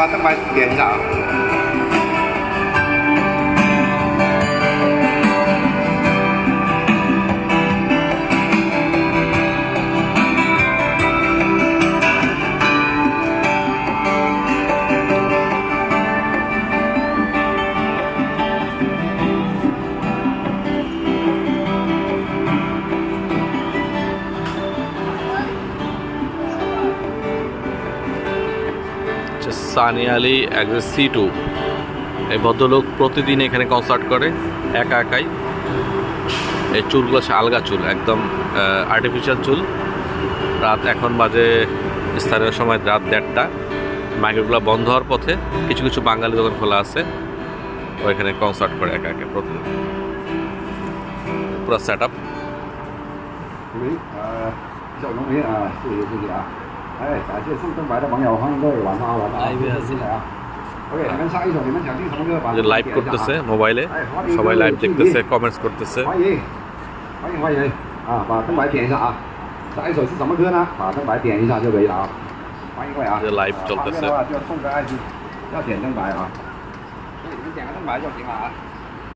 把灯牌点一下啊。সানি Ali exit C2 এই ভদ্রলোক প্রতিদিন এখানে কনসার্ট করে একা একাই। এই চুলগুলো আলগা চুল, একদম আর্টিফিশিয়াল চুল। রাত এখন বাজে স্থানীয় সময় রাত 1:30। মাইক্রোগুলো বন্ধ হওয়ার পথে কিছু কিছু বাঙালি দোকান খোলা আছে, ও এখানে কনসার্ট করে একা একা প্রতিদিন। পুরো সেট আপ।小农民啊，谢谢谢谢啊！哎，感谢送灯牌的朋友，欢迎各位晚上好，晚上好，进来啊。OK，你们上一首你们想听什么歌？把লাইভ করতেছে মোবাইলে, সবাই লাইভ দেখতেছে, কমেন্টস করতেছে।欢迎欢迎欢迎啊！把灯牌点一下啊！下一首是什么歌呢？把灯牌点一下就可以了啊！欢迎各位啊！লাইভ চলতেছে।的话就要送个爱心，要点灯牌啊！所以你们点个灯牌就行了啊！